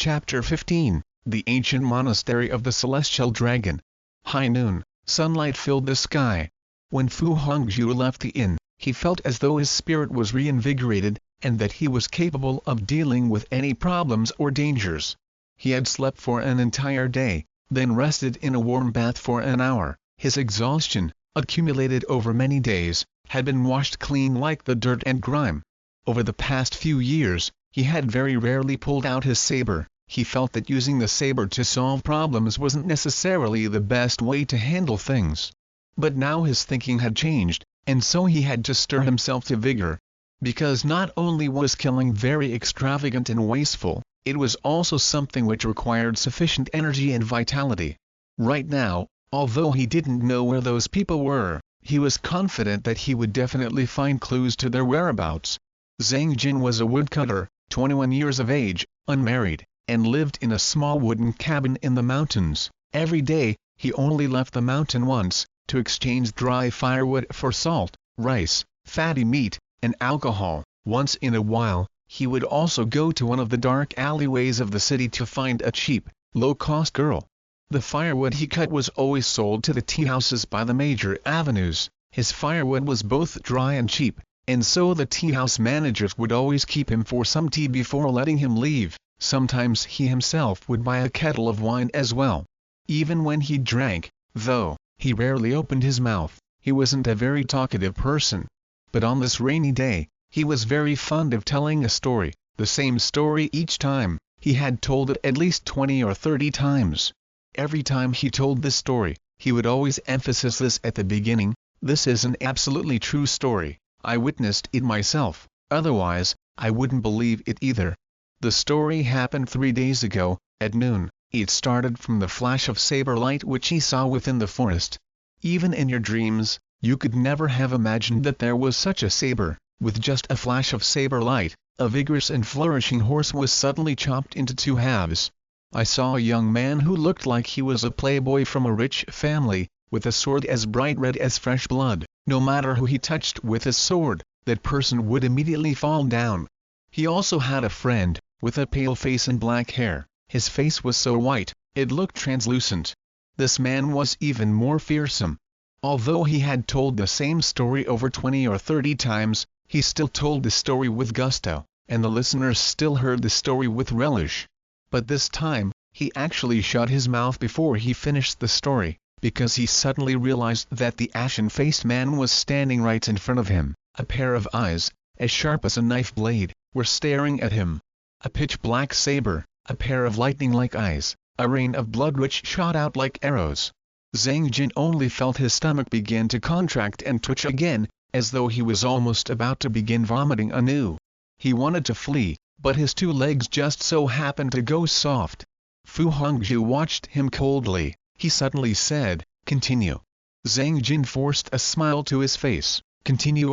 Chapter 15, The Ancient Monastery of the Celestial Dragon. High noon, sunlight filled the sky. When Fu Hongxue left the inn, he felt as though his spirit was reinvigorated, and that he was capable of dealing with any problems or dangers. He had slept for an entire day, then rested in a warm bath for an hour. His exhaustion, accumulated over many days, had been washed clean like the dirt and grime. Over the past few years, he had very rarely pulled out his saber. He felt that using the saber to solve problems wasn't necessarily the best way to handle things. But now his thinking had changed, and so he had to stir himself to vigor. Because not only was killing very extravagant and wasteful, it was also something which required sufficient energy and vitality. Right now, although he didn't know where those people were, he was confident that he would definitely find clues to their whereabouts. Zhang Jin was a woodcutter, 21 years of age, unmarried, and lived in a small wooden cabin in the mountains. Every day, he only left the mountain once, to exchange dry firewood for salt, rice, fatty meat, and alcohol. Once in a while, he would also go to one of the dark alleyways of the city to find a cheap, low-cost girl. The firewood he cut was always sold to the tea houses by the major avenues. His firewood was both dry and cheap, and so the tea house managers would always keep him for some tea before letting him leave. Sometimes he himself would buy a kettle of wine as well. Even when he drank, though, he rarely opened his mouth. He wasn't a very talkative person. But on this rainy day, he was very fond of telling a story, the same story each time. He had told it at least 20 or 30 times. Every time he told this story, he would always emphasize this at the beginning: "This is an absolutely true story. I witnessed it myself, otherwise, I wouldn't believe it either." The story happened 3 days ago, at noon. It started from the flash of saber light which he saw within the forest. Even in your dreams, you could never have imagined that there was such a saber. With just a flash of saber light, a vigorous and flourishing horse was suddenly chopped into 2 halves. I saw a young man who looked like he was a playboy from a rich family, with a sword as bright red as fresh blood. No matter who he touched with his sword, that person would immediately fall down. He also had a friend, with a pale face and black hair. His face was so white, it looked translucent. This man was even more fearsome. Although he had told the same story over 20 or 30 times, he still told the story with gusto, and the listeners still heard the story with relish. But this time, he actually shut his mouth before he finished the story, because he suddenly realized that the ashen-faced man was standing right in front of him. A pair of eyes, as sharp as a knife blade, were staring at him. A pitch-black saber, a pair of lightning-like eyes, a rain of blood which shot out like arrows. Zhang Jin only felt his stomach begin to contract and twitch again, as though he was almost about to begin vomiting anew. He wanted to flee, but his 2 legs just so happened to go soft. Fu Hongxue watched him coldly. He suddenly said, "Continue." Zhang Jin forced a smile to his face. Continue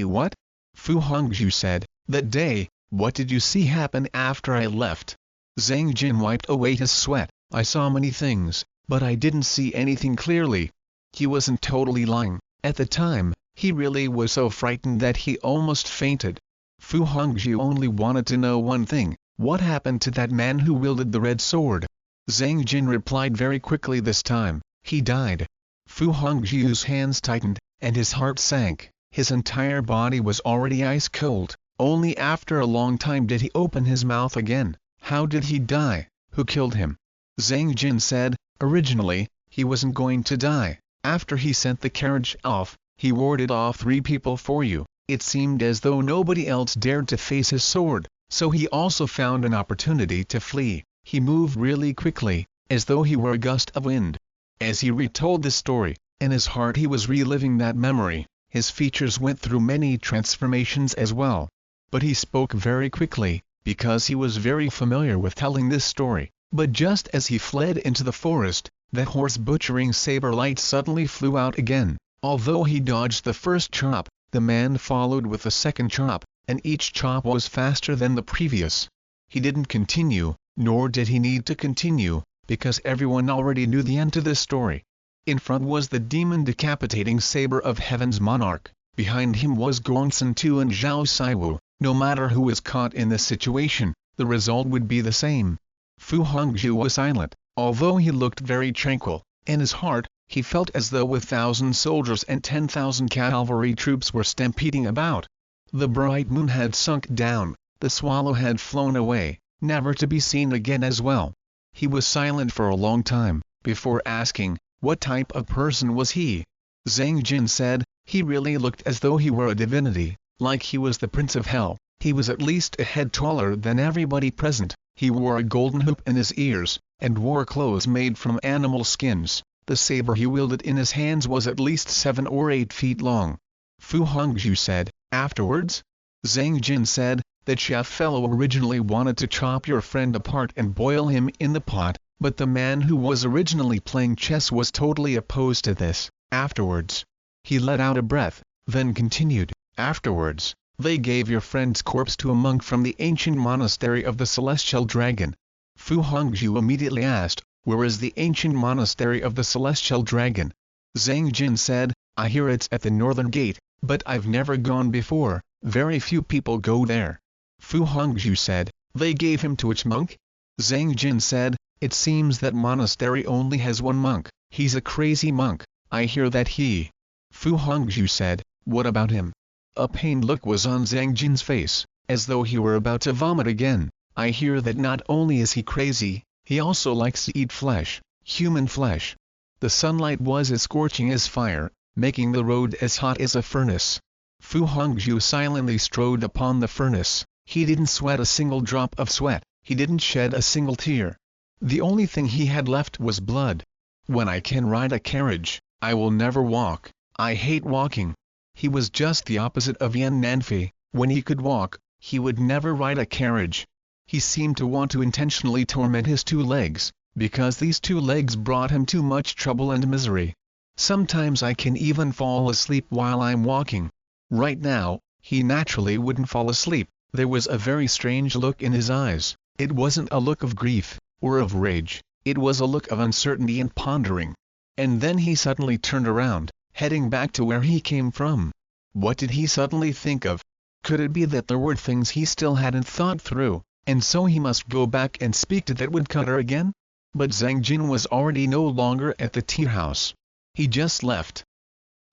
what?" Fu Hongxue said, "That day, what did you see happen after I left?" Zhang Jin wiped away his sweat. "I saw many things, but I didn't see anything clearly." He wasn't totally lying. At the time, he really was so frightened that he almost fainted. Fu Hongxue only wanted to know one thing: what happened to that man who wielded the red sword? Zhang Jin replied very quickly this time: "He died." Fu Hongxue's hands tightened, and his heart sank. His entire body was already ice cold. Only after a long time did he open his mouth again. "How did he die? Who killed him?" Zhang Jin said, "Originally, he wasn't going to die. After he sent the carriage off, he warded off 3 people for you. It seemed as though nobody else dared to face his sword, so he also found an opportunity to flee. He moved really quickly, as though he were a gust of wind." As he retold the story, in his heart he was reliving that memory. His features went through many transformations as well. But he spoke very quickly, because he was very familiar with telling this story. But just as he fled into the forest, that horse-butchering saber light suddenly flew out again. Although he dodged the first chop, the man followed with the second chop, and each chop was faster than the previous. He didn't continue, nor did he need to continue, because everyone already knew the end to this story. In front was the demon-decapitating saber of Heaven's monarch. Behind him was Gongsun Tu and Zhao Saiwu. No matter who was caught in this situation, the result would be the same. Fu Hongxue was silent, although he looked very tranquil. In his heart, he felt as though 1,000 soldiers and 10,000 cavalry troops were stampeding about. The bright moon had sunk down, the swallow had flown away, never to be seen again as well. He was silent for a long time, before asking, what type of person was he? Zhang Jin said, he really looked as though he were a divinity, like he was the prince of hell. He was at least a head taller than everybody present. He wore a golden hoop in his ears, and wore clothes made from animal skins. The saber he wielded in his hands was at least 7 or 8 feet long. Fu Hongxue said, afterwards? Zhang Jin said, that chef fellow originally wanted to chop your friend apart and boil him in the pot, but the man who was originally playing chess was totally opposed to this. Afterwards, he let out a breath, then continued, afterwards, they gave your friend's corpse to a monk from the ancient monastery of the Celestial Dragon. Fu Hongxue immediately asked, where is the ancient monastery of the Celestial Dragon? Zhang Jin said, I hear it's at the northern gate, but I've never gone before, very few people go there. Fu Hongxue said, they gave him to which monk? Zhang Jin said, it seems that monastery only has one monk, he's a crazy monk, I hear that he. Fu Hongxue said, what about him? A pained look was on Zhang Jin's face, as though he were about to vomit again. I hear that not only is he crazy, he also likes to eat flesh, human flesh. The sunlight was as scorching as fire, making the road as hot as a furnace. Fu Hongxue silently strode upon the furnace. He didn't sweat a single drop of sweat, he didn't shed a single tear. The only thing he had left was blood. When I can ride a carriage, I will never walk. I hate walking. He was just the opposite of Yan Nanfei. When he could walk, he would never ride a carriage. He seemed to want to intentionally torment his 2 legs, because these 2 legs brought him too much trouble and misery. Sometimes I can even fall asleep while I'm walking. Right now, he naturally wouldn't fall asleep. There was a very strange look in his eyes. It wasn't a look of grief, or of rage, it was a look of uncertainty and pondering. And then he suddenly turned around, heading back to where he came from. What did he suddenly think of? Could it be that there were things he still hadn't thought through, and so he must go back and speak to that woodcutter again? But Zhang Jin was already no longer at the tea house. He just left.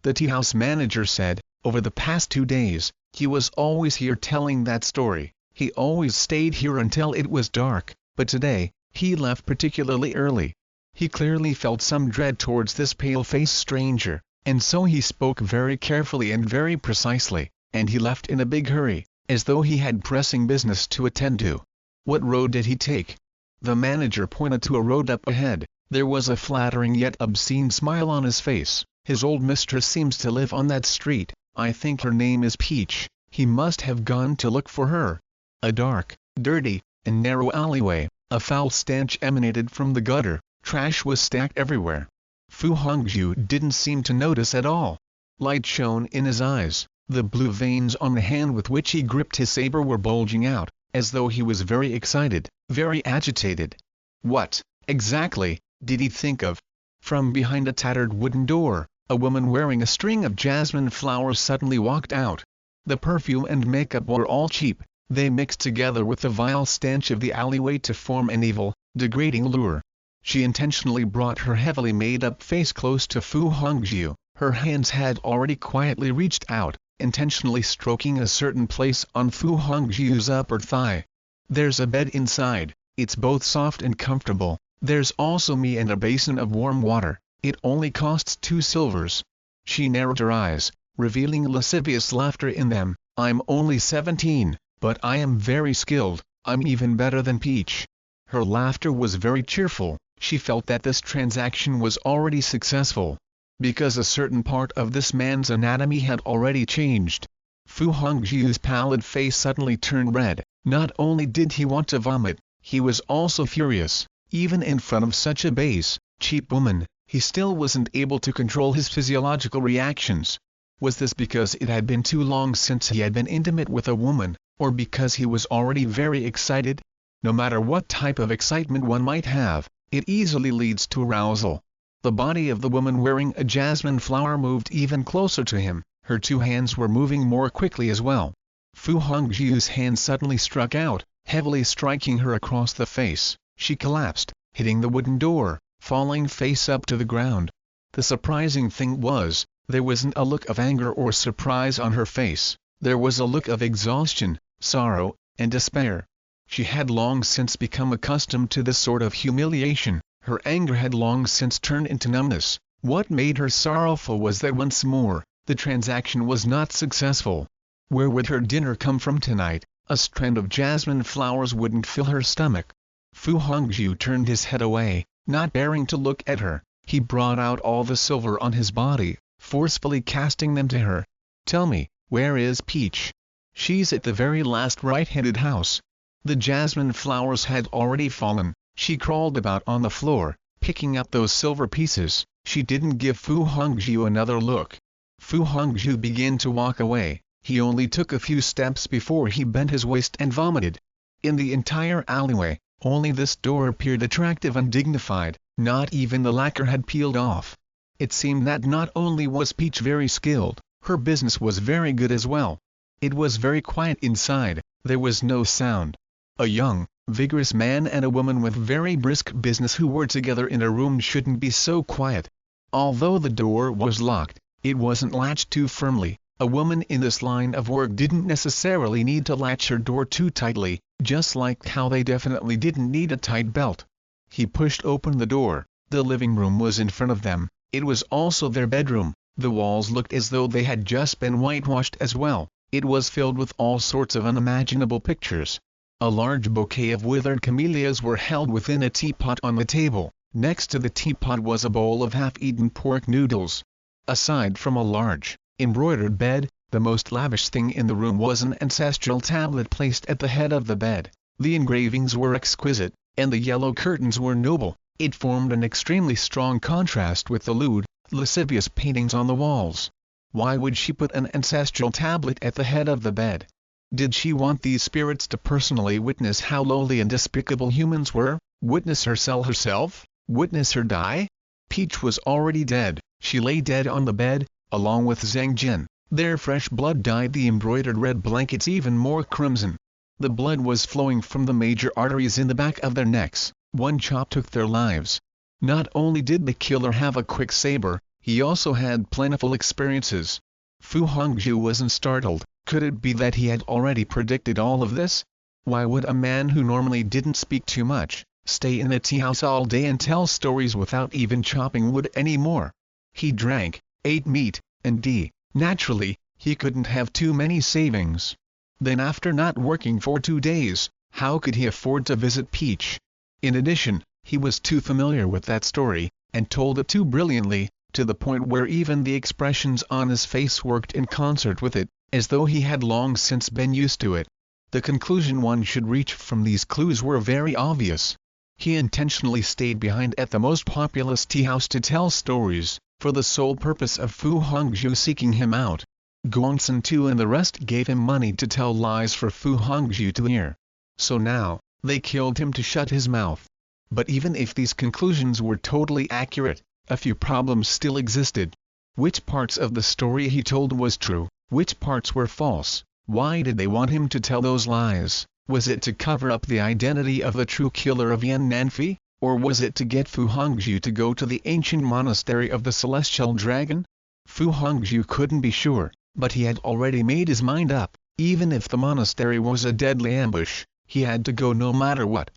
The tea house manager said, over the past 2 days, he was always here telling that story. He always stayed here until it was dark, but today, he left particularly early. He clearly felt some dread towards this pale-faced stranger, and so he spoke very carefully and very precisely, and he left in a big hurry, as though he had pressing business to attend to. What road did he take? The manager pointed to a road up ahead. There was a flattering yet obscene smile on his face. His old mistress seems to live on that street. I think her name is Peach. He must have gone to look for her. A dark, dirty, and narrow alleyway. A foul stench emanated from the gutter. Trash was stacked everywhere. Fu Hongxue didn't seem to notice at all. Light shone in his eyes. The blue veins on the hand with which he gripped his saber were bulging out, as though he was very excited, very agitated. What, exactly, did he think of? From behind a tattered wooden door, a woman wearing a string of jasmine flowers suddenly walked out. The perfume and makeup were all cheap. They mixed together with the vile stench of the alleyway to form an evil, degrading lure. She intentionally brought her heavily made-up face close to Fu Hongxue. Her hands had already quietly reached out, intentionally stroking a certain place on Fu Hongxue's upper thigh. There's a bed inside, it's both soft and comfortable. There's also me and a basin of warm water. It only costs 2 silvers. She narrowed her eyes, revealing lascivious laughter in them. I'm only 17, but I am very skilled. I'm even better than Peach. Her laughter was very cheerful. She felt that this transaction was already successful, because a certain part of this man's anatomy had already changed. Fu Hongxue's pallid face suddenly turned red. Not only did he want to vomit, he was also furious. Even in front of such a base, cheap woman, he still wasn't able to control his physiological reactions. Was this because it had been too long since he had been intimate with a woman, or because he was already very excited? No matter what type of excitement one might have, it easily leads to arousal. The body of the woman wearing a jasmine flower moved even closer to him. Her 2 hands were moving more quickly as well. Fu Hongxue's hand suddenly struck out, heavily striking her across the face. She collapsed, hitting the wooden door, falling face up to the ground. The surprising thing was, there wasn't a look of anger or surprise on her face, there was a look of exhaustion, sorrow, and despair. She had long since become accustomed to this sort of humiliation, her anger had long since turned into numbness. What made her sorrowful was that once more, the transaction was not successful. Where would her dinner come from tonight? A strand of jasmine flowers wouldn't fill her stomach. Fu Hongxue turned his head away, not daring to look at her. He brought out all the silver on his body, forcefully casting them to her. "Tell me, where is Peach?" "She's at the very last right-handed house." The jasmine flowers had already fallen. She crawled about on the floor, picking up those silver pieces. She didn't give Fu Hongxue another look. Fu Hongxue began to walk away. He only took a few steps before he bent his waist and vomited. In the entire alleyway, only this door appeared attractive and dignified. Not even the lacquer had peeled off. It seemed that not only was Peach very skilled, her business was very good as well. It was very quiet inside, there was no sound. A young, vigorous man and a woman with very brisk business who were together in a room shouldn't be so quiet. Although the door was locked, it wasn't latched too firmly. A woman in this line of work didn't necessarily need to latch her door too tightly, just like how they definitely didn't need a tight belt. He pushed open the door. The living room was in front of them. It was also their bedroom. The walls looked as though they had just been whitewashed as well. It was filled with all sorts of unimaginable pictures. A large bouquet of withered camellias were held within a teapot on the table. Next to the teapot was a bowl of half-eaten pork noodles. Aside from a large, embroidered bed, the most lavish thing in the room was an ancestral tablet placed at the head of the bed. The engravings were exquisite, and the yellow curtains were noble. It formed an extremely strong contrast with the lewd, lascivious paintings on the walls. Why would she put an ancestral tablet at the head of the bed? Did she want these spirits to personally witness how lowly and despicable humans were? Witness her sell herself? Witness her die? Peach was already dead. She lay dead on the bed, along with Zhang Jin. Their fresh blood dyed the embroidered red blankets even more crimson. The blood was flowing from the major arteries in the back of their necks. One chop took their lives. Not only did the killer have a quick saber, he also had plentiful experiences. Fu Hongxue wasn't startled. Could it be that he had already predicted all of this? Why would a man who normally didn't speak too much, stay in a tea house all day and tell stories without even chopping wood anymore? He drank, ate meat, and naturally, he couldn't have too many savings. Then after not working for 2 days, how could he afford to visit Peach? In addition, he was too familiar with that story, and told it too brilliantly, to the point where even the expressions on his face worked in concert with it, as though he had long since been used to it. The conclusion one should reach from these clues were very obvious. He intentionally stayed behind at the most populous tea house to tell stories, for the sole purpose of Fu Hongxue seeking him out. Gongsun too and the rest gave him money to tell lies for Fu Hongxue to hear. So now, they killed him to shut his mouth. But even if these conclusions were totally accurate, a few problems still existed. Which parts of the story he told was true? Which parts were false? Why did they want him to tell those lies? Was it to cover up the identity of the true killer of Yan Nanfi? Or was it to get Fu Hongxue to go to the ancient monastery of the Celestial Dragon? Fu Hongxue couldn't be sure, but he had already made his mind up. Even if the monastery was a deadly ambush, he had to go no matter what.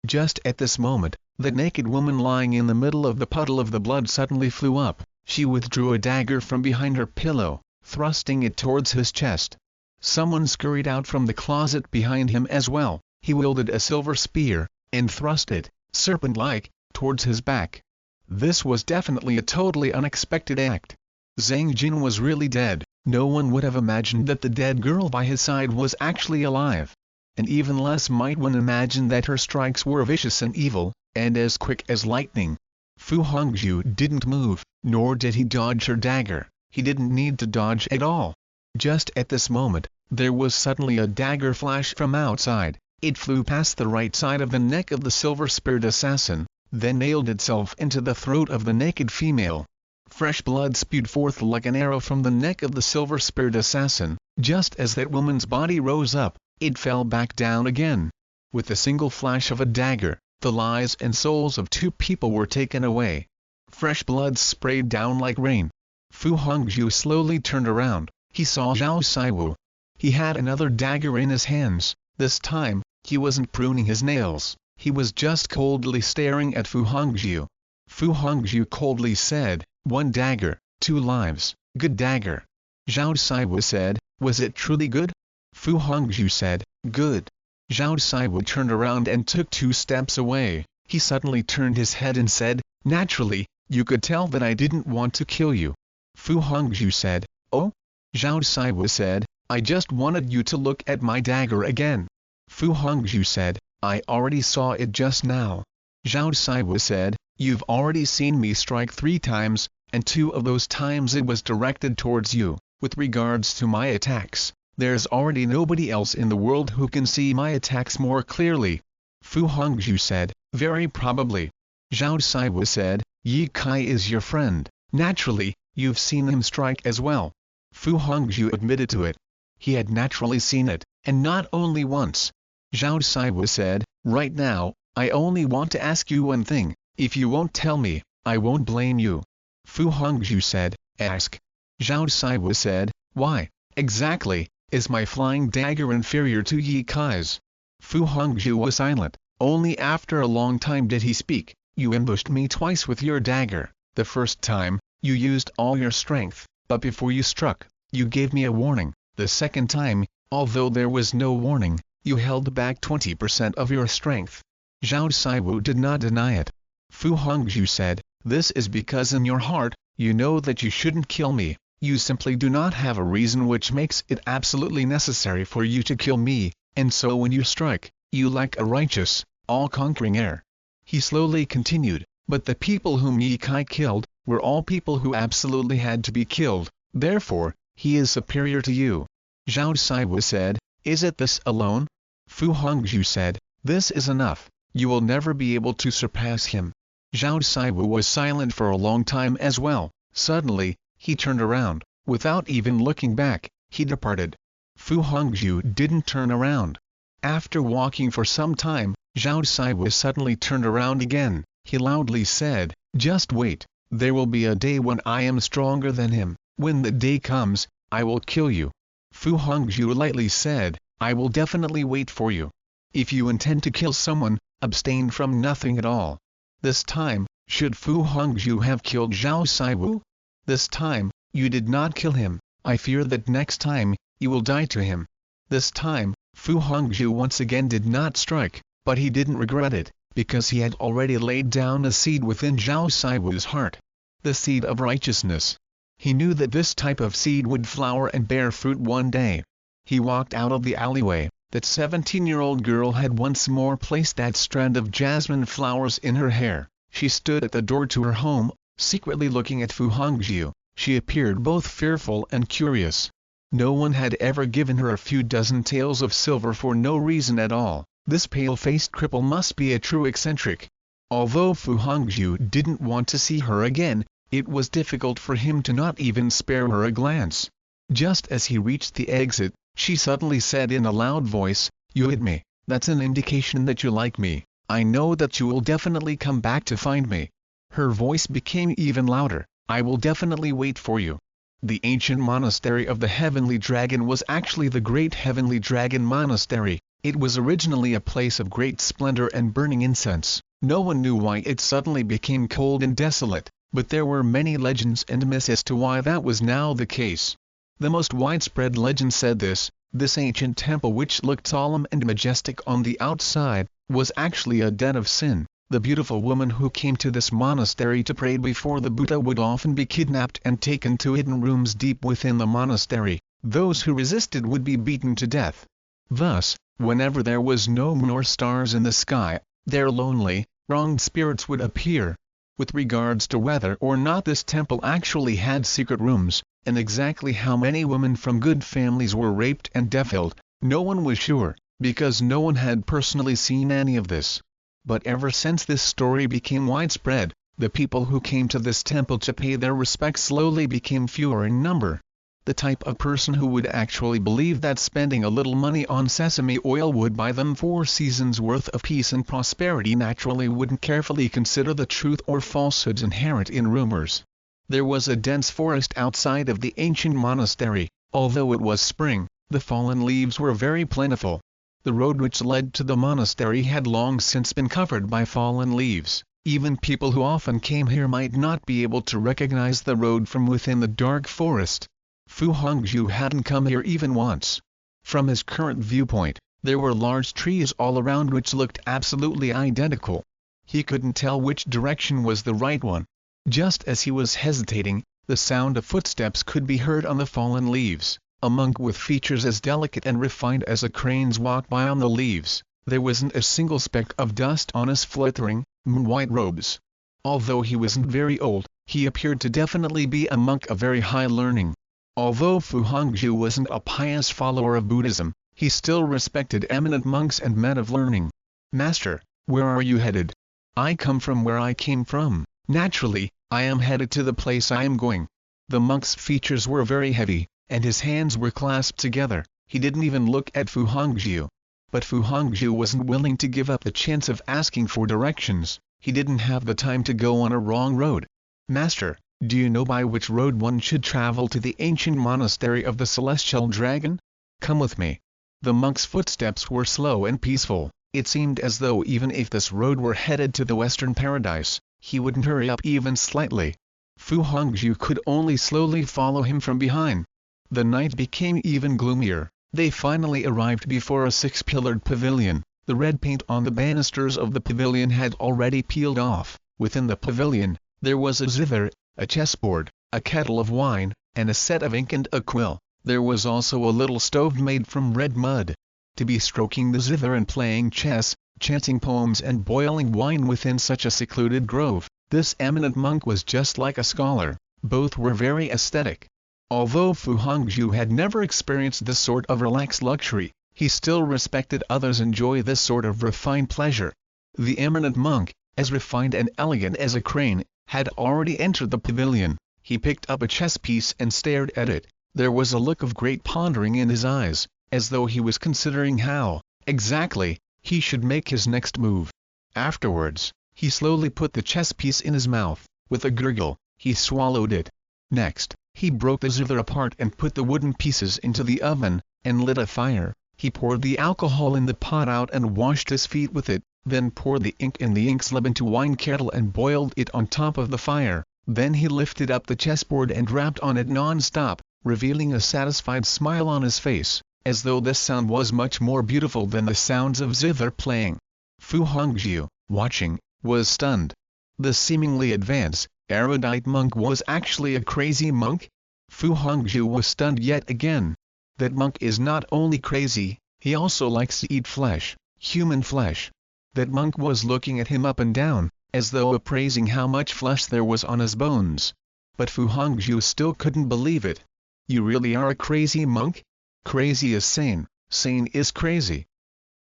Just at this moment, the naked woman lying in the middle of the puddle of the blood suddenly flew up. She withdrew a dagger from behind her pillow, thrusting it towards his chest. Someone scurried out from the closet behind him as well. He wielded a silver spear, and thrust it, serpent-like, towards his back. This was definitely a totally unexpected act. Zhang Jin was really dead. No one would have imagined that the dead girl by his side was actually alive. And even less might one imagine that her strikes were vicious and evil, and as quick as lightning. Fu Hongxue didn't move, nor did he dodge her dagger. He didn't need to dodge at all. Just at this moment, there was suddenly a dagger flash from outside. It flew past the right side of the neck of the silver-speared assassin, then nailed itself into the throat of the naked female. Fresh blood spewed forth like an arrow from the neck of the silver-speared assassin. Just as that woman's body rose up, it fell back down again. With a single flash of a dagger, the lives and souls of 2 people were taken away. Fresh blood sprayed down like rain. Fu Hongxue slowly turned around. He saw Zhao Saiwu. He had another dagger in his hands. This time, he wasn't pruning his nails. He was just coldly staring at Fu Hongxue. Fu Hongxue coldly said, "1 dagger, 2 lives, good dagger." Zhao Saiwu said, "Was it truly good?" Fu Hongxue said, "Good." Zhao Saiwu turned around and took 2 steps away. He suddenly turned his head and said, "Naturally, you could tell that I didn't want to kill you." Fu Hongxue said, "Oh?" Zhao Saiwu said, "I just wanted you to look at my dagger again." Fu Hongxue said, "I already saw it just now." Zhao Saiwu said, "You've already seen me strike 3 times, and 2 of those times it was directed towards you. With regards to my attacks, there's already nobody else in the world who can see my attacks more clearly." Fu Hongxue said, "Very probably." Zhao Saiwu said, "Ye Kai is your friend, naturally, you've seen him strike as well." Fu Hongxue admitted to it. He had naturally seen it, and not only once. Zhao Saiwu said, "Right now, I only want to ask you one thing. If you won't tell me, I won't blame you." Fu Hongxue said, "Ask." Zhao Saiwu said, "Why, exactly, is my flying dagger inferior to Ye Kai's?" Fu Hongxue was silent. Only after a long time did he speak. "You ambushed me twice with your dagger. The first time, you used all your strength, but before you struck, you gave me a warning. The second time, although there was no warning, you held back 20% of your strength." Zhao Saiwu did not deny it. Fu Hongxue said, "This is because in your heart, you know that you shouldn't kill me. You simply do not have a reason which makes it absolutely necessary for you to kill me, and so when you strike, you lack a righteous, all-conquering air." He slowly continued, "But the people whom Ye Kai killed, were all people who absolutely had to be killed, therefore, he is superior to you." Zhao Saiwu said, "Is it this alone?" Fu Hongxue said, "This is enough. You will never be able to surpass him." Zhao Saiwu was silent for a long time as well. Suddenly, he turned around. Without even looking back, he departed. Fu Hongxue didn't turn around. After walking for some time, Zhao Saiwu suddenly turned around again. He loudly said, "Just wait. There will be a day when I am stronger than him. When the day comes, I will kill you." Fu Hongxue lightly said, "I will definitely wait for you. If you intend to kill someone, abstain from nothing at all." This time, should Fu Hongxue have killed Zhao Saiwu? This time, you did not kill him. I fear that next time, you will die to him. This time, Fu Hongxue once again did not strike, but he didn't regret it, because he had already laid down a seed within Zhao Saiwu's heart. The seed of righteousness. He knew that this type of seed would flower and bear fruit one day. He walked out of the alleyway. That 17-year-old girl had once more placed that strand of jasmine flowers in her hair. She stood at the door to her home, secretly looking at Fu Hongxue. She appeared both fearful and curious. No one had ever given her a few dozen taels of silver for no reason at all. This pale-faced cripple must be a true eccentric. Although Fu Hongxue didn't want to see her again, it was difficult for him to not even spare her a glance. Just as he reached the exit, she suddenly said in a loud voice, "You hit me. That's an indication that you like me. I know that you will definitely come back to find me." Her voice became even louder. "I will definitely wait for you." The ancient monastery of the Heavenly Dragon was actually the Great Heavenly Dragon Monastery. It was originally a place of great splendor and burning incense. No one knew why it suddenly became cold and desolate, but there were many legends and myths as to why that was now the case. The most widespread legend said this ancient temple, which looked solemn and majestic on the outside, was actually a den of sin. The beautiful woman who came to this monastery to pray before the Buddha would often be kidnapped and taken to hidden rooms deep within the monastery. Those who resisted would be beaten to death. Thus, whenever there was no moon or stars in the sky, their lonely, wronged spirits would appear. With regards to whether or not this temple actually had secret rooms, and exactly how many women from good families were raped and defiled, no one was sure, because no one had personally seen any of this. But ever since this story became widespread, the people who came to this temple to pay their respects slowly became fewer in number. the type of person who would actually believe that spending a little money on sesame oil would buy them 4 seasons worth of peace and prosperity naturally wouldn't carefully consider the truth or falsehoods inherent in rumors. There was a dense forest outside of the ancient monastery. Although it was spring, the fallen leaves were very plentiful. The road which led to the monastery had long since been covered by fallen leaves. Even people who often came here might not be able to recognize the road from within the dark forest. Fu Hongxue hadn't come here even once. From his current viewpoint, there were large trees all around which looked absolutely identical. He couldn't tell which direction was the right one. Just as he was hesitating, the sound of footsteps could be heard on the fallen leaves. A monk with features as delicate and refined as a crane's walked by on the leaves. There wasn't a single speck of dust on his fluttering, moon-white robes. Although he wasn't very old, he appeared to definitely be a monk of very high learning. Although Fu Hongxue wasn't a pious follower of Buddhism, he still respected eminent monks and men of learning. "Master, where are you headed?" "I come from where I came from. Naturally, I am headed to the place I am going." The monk's features were very heavy, and his hands were clasped together. He didn't even look at Fu Hongxue. But Fu Hongxue wasn't willing to give up the chance of asking for directions. He didn't have the time to go on a wrong road. "Master, do you know by which road one should travel to the ancient monastery of the Celestial Dragon? Come with me." The monk's footsteps were slow and peaceful. It seemed as though even if this road were headed to the Western Paradise, he wouldn't hurry up even slightly. Fu Hongxue could only slowly follow him from behind. The night became even gloomier. They finally arrived before a 6-pillared pavilion. The red paint on the banisters of the pavilion had already peeled off. Within the pavilion, there was a zither, a chessboard, a kettle of wine, and a set of ink and a quill. There was also a little stove made from red mud. To be stroking the zither and playing chess, chanting poems and boiling wine within such a secluded grove, this eminent monk was just like a scholar. Both were very aesthetic. Although Fu Hongxue had never experienced this sort of relaxed luxury, he still respected others enjoy this sort of refined pleasure. The eminent monk, as refined and elegant as a crane, had already entered the pavilion. He picked up a chess piece and stared at it. There was a look of great pondering in his eyes, as though he was considering how, exactly, he should make his next move. Afterwards, he slowly put the chess piece in his mouth. With a gurgle, he swallowed it. Next, he broke the zither apart and put the wooden pieces into the oven, and lit a fire. He poured the alcohol in the pot out and washed his feet with it, then poured the ink in the ink slab into wine kettle and boiled it on top of the fire. Then he lifted up the chessboard and rapped on it non-stop, revealing a satisfied smile on his face, as though this sound was much more beautiful than the sounds of zither playing. Fu Hongxue, watching, was stunned. The seemingly advanced, erudite monk was actually a crazy monk? Fu Hongxue was stunned yet again. That monk is not only crazy, he also likes to eat flesh, human flesh. That monk was looking at him up and down, as though appraising how much flesh there was on his bones. But Fu Hongxue still couldn't believe it. "You really are a crazy monk? Crazy is sane, sane is crazy."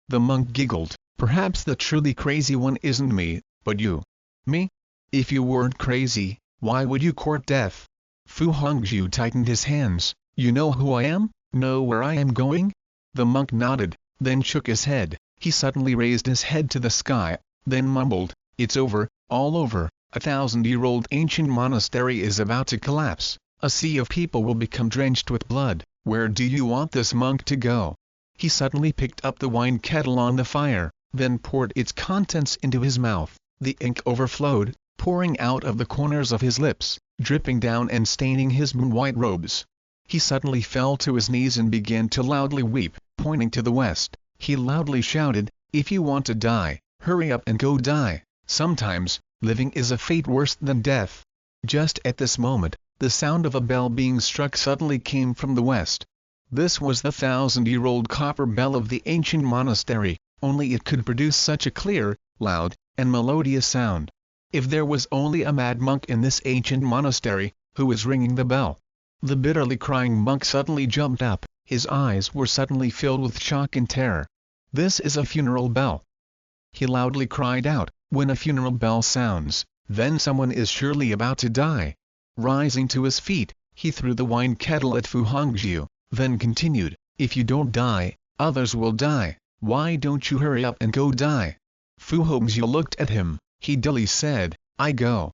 The monk giggled. "Perhaps the truly crazy one isn't me, but you." "Me? If you weren't crazy, why would you court death?" Fu Hongxue tightened his hands. "You know who I am? Know where I am going?" The monk nodded, then shook his head. He suddenly raised his head to the sky, then mumbled, "It's over, all over. 1,000-year-old ancient monastery is about to collapse. A sea of people will become drenched with blood. Where do you want this monk to go?" He suddenly picked up the wine kettle on the fire, then poured its contents into his mouth. The ink overflowed, pouring out of the corners of his lips, dripping down and staining his moon-white robes. He suddenly fell to his knees and began to loudly weep. Pointing to the west, he loudly shouted, "If you want to die, hurry up and go die. Sometimes, living is a fate worse than death." Just at this moment, the sound of a bell being struck suddenly came from the west. This was the 1,000-year-old copper bell of the ancient monastery, only it could produce such a clear, loud, and melodious sound. If there was only a mad monk in this ancient monastery, who was ringing the bell? The bitterly crying monk suddenly jumped up, his eyes were suddenly filled with shock and terror. "This is a funeral bell!" he loudly cried out. "When a funeral bell sounds, then someone is surely about to die." Rising to his feet, He threw the wine kettle at Fu Hongxue, then continued, "If you don't die, others will die. Why don't you hurry up and go die?" Fu Hongxue looked at him. He dully said, "I go."